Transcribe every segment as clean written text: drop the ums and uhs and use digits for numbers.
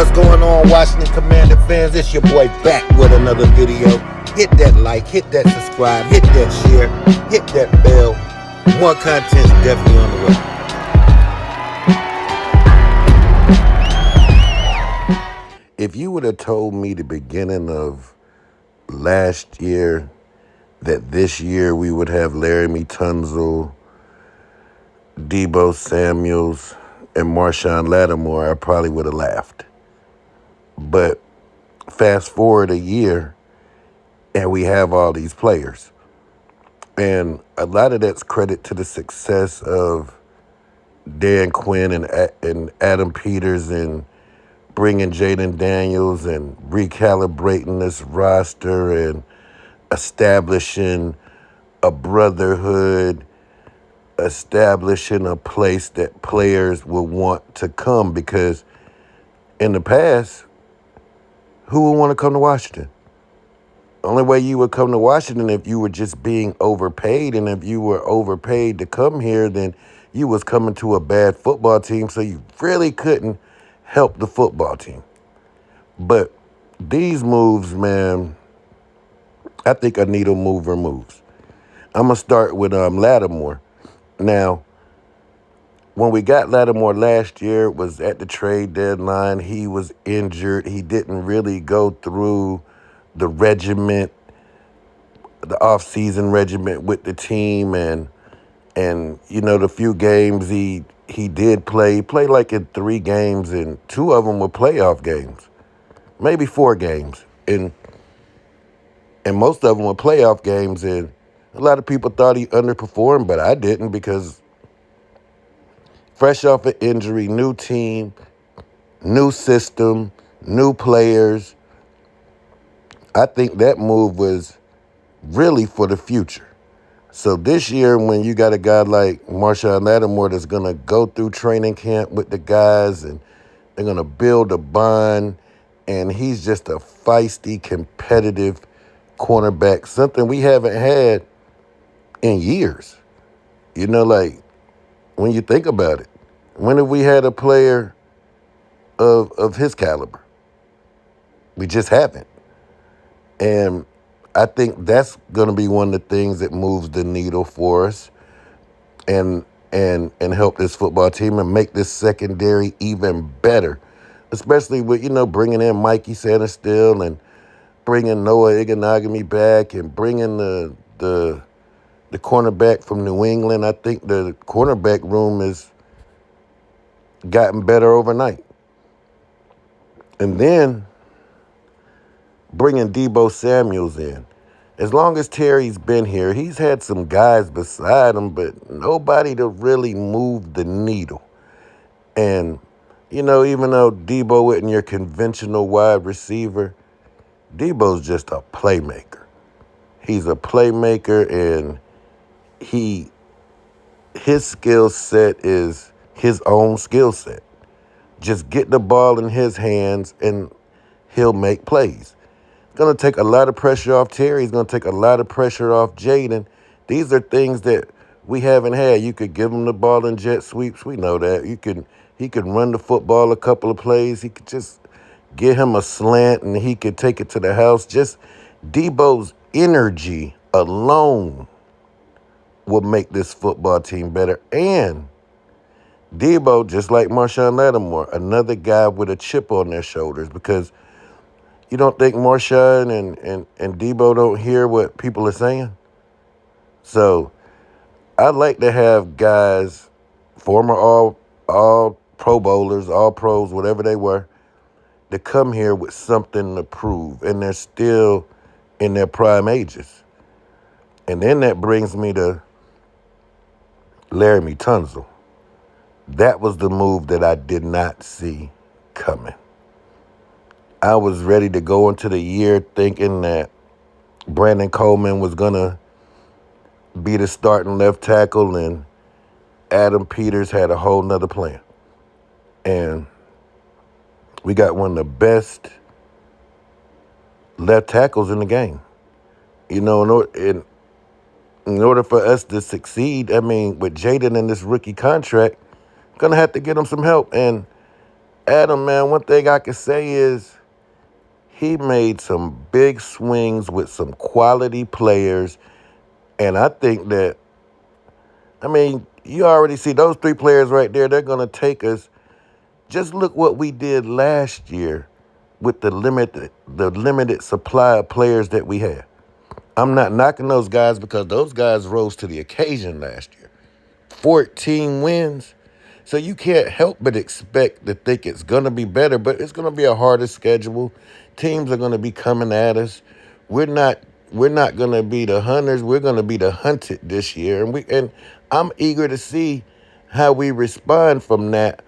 What's going on, Washington Commander fans? It's your boy back with another video. Hit that like, hit that subscribe, hit that share, hit that bell. More content's definitely on the way. If you would have told me the beginning of last year that this year we would have Laremy Tunsil, Deebo Samuels, and Marshon Lattimore, I probably would have laughed. But fast forward a year, and we have all these players. And a lot of that's credit to the success of Dan Quinn and Adam Peters and bringing Jaden Daniels and recalibrating this roster and establishing a brotherhood, establishing a place that players will want to come, because in the past, who would want to come to Washington? The only way you would come to Washington if you were just being overpaid, and if you were overpaid to come here, then you was coming to a bad football team, so you really couldn't help the football team. But these moves, man, I think a needle mover moves. I'm going to start with Lattimore. Now, when we got Lattimore last year, it was at the trade deadline. He was injured. He didn't really go through the regiment, the off-season regiment with the team, and you know, the few games he did play, he played like in 3 games, and 2 of them were playoff games, maybe 4 games, and most of them were playoff games, and a lot of people thought he underperformed, but I didn't, because fresh off an injury, new team, new system, new players, I think that move was really for the future. So this year, when you got a guy like Marshon Lattimore that's going to go through training camp with the guys, and they're going to build a bond, and he's just a feisty, competitive cornerback, something we haven't had in years. You know, like, when you think about it, when have we had a player of his caliber? We just haven't. And I think that's going to be one of the things that moves the needle for us, and help this football team and make this secondary even better, especially with, you know, bringing in Mikey Sanders-Still and bringing Noah Igbinoghene back, and bringing the cornerback from New England. I think the cornerback room has gotten better overnight. And then bringing Deebo Samuels in. As long as Terry's been here, he's had some guys beside him, but nobody to really move the needle. And, you know, even though Deebo isn't your conventional wide receiver, Deebo's just a playmaker. He's a playmaker, and his skill set is his own skill set. Just get the ball in his hands, and he'll make plays. It's going to take a lot of pressure off Terry. It's going to take a lot of pressure off Jaden. These are things that we haven't had. You could give him the ball in jet sweeps. We know that. He could run the football a couple of plays. He could just get him a slant, and he could take it to the house. Just Deebo's energy alone will make this football team better. And Deebo, just like Marshon Lattimore, another guy with a chip on their shoulders, because you don't think Marshon and Deebo don't hear what people are saying? So I like to have guys, former all Pro Bowlers, all pros, whatever they were, to come here with something to prove, and they're still in their prime ages. And then that brings me to Laremy Tunsil. That was the move that I did not see coming. I was ready to go into the year thinking that Brandon Coleman was going to be the starting left tackle, and Adam Peters had a whole nother plan. And we got one of the best left tackles in the game. You know, in order for us to succeed, I mean, with Jaden in this rookie contract, going to have to get him some help. And Adam, man, one thing I can say is he made some big swings with some quality players. And I think that, I mean, you already see those three players right there. They're going to take us. Just look what we did last year with the limited supply of players that we had. I'm not knocking those guys because those guys rose to the occasion last year. 14 wins. So you can't help but expect to think it's going to be better, but it's going to be a harder schedule. Teams are going to be coming at us. We're not we're not going to be the hunters. We're going to be the hunted this year. And I'm eager to see how we respond from that.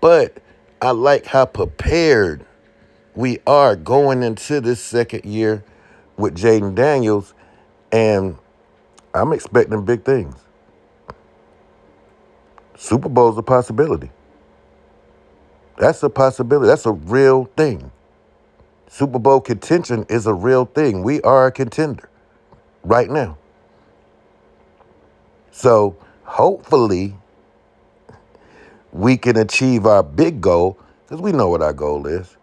But I like how prepared we are going into this second year with Jaden Daniels, and I'm expecting big things. Super Bowl's a possibility. That's a possibility. That's a real thing. Super Bowl contention is a real thing. We are a contender right now. So hopefully we can achieve our big goal, because we know what our goal is.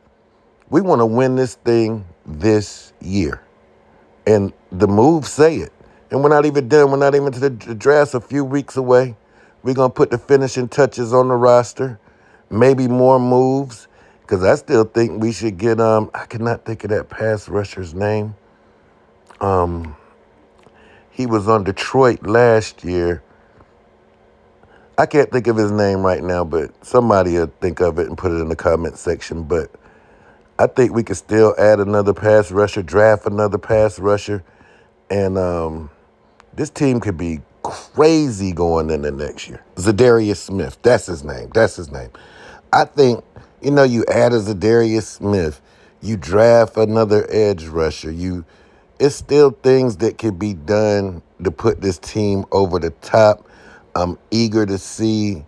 We want to win this thing this year. And the moves say it. And we're not even done. We're not even to the draft's a few weeks away. We're going to put the finishing touches on the roster. Maybe more moves. Because I still think we should get, I cannot think of that pass rusher's name. He was on Detroit last year. I can't think of his name right now, but somebody will think of it and put it in the comment section. But I think we could still add another pass rusher, draft another pass rusher, and this team could be crazy going into next year. Zadarius Smith, that's his name. I think, you add a Zadarius Smith, you draft another edge rusher, it's still things that could be done to put this team over the top. I'm eager to see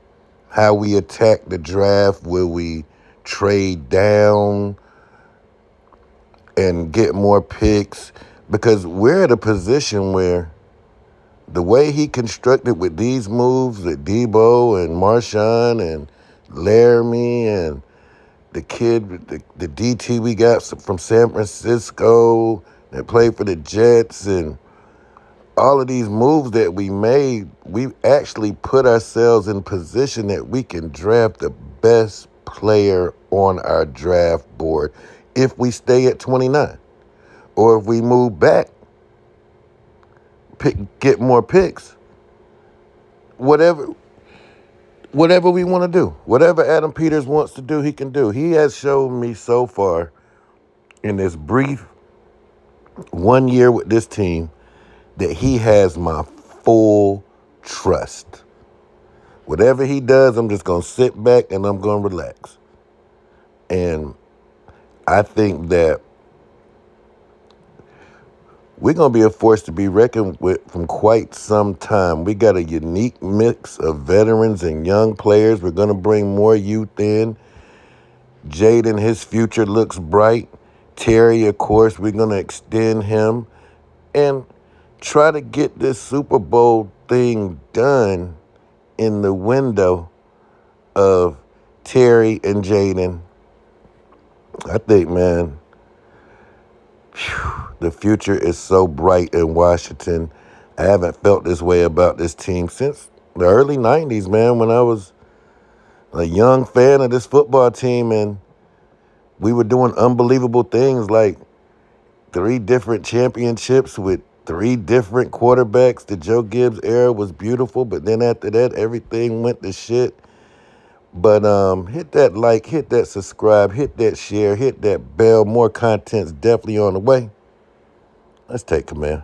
how we attack the draft. Will we trade down and get more picks? Because we're at a position where the way he constructed with these moves, with Debo and Marshawn and Laramie and the kid, the DT we got from San Francisco that played for the Jets, and all of these moves that we made, we actually put ourselves in position that we can draft the best player on our draft board if we stay at 29. Or if we move back, get more picks, whatever we want to do. Whatever Adam Peters wants to do, he can do. He has shown me so far in this brief 1 year with this team that he has my full trust. Whatever he does, I'm just going to sit back and I'm going to relax. And I think that we're going to be a force to be reckoned with from quite some time. We got a unique mix of veterans and young players. We're going to bring more youth in. Jaden, his future looks bright. Terry, of course, we're going to extend him and try to get this Super Bowl thing done in the window of Terry and Jaden. I think, man, the future is so bright in Washington. I haven't felt this way about this team since the early 90s, man, when I was a young fan of this football team and we were doing unbelievable things like 3 different championships with 3 different quarterbacks. The Joe Gibbs era was beautiful, but then after that, everything went to shit. But hit that like, hit that subscribe, hit that share, hit that bell. More content's definitely on the way. Let's take command.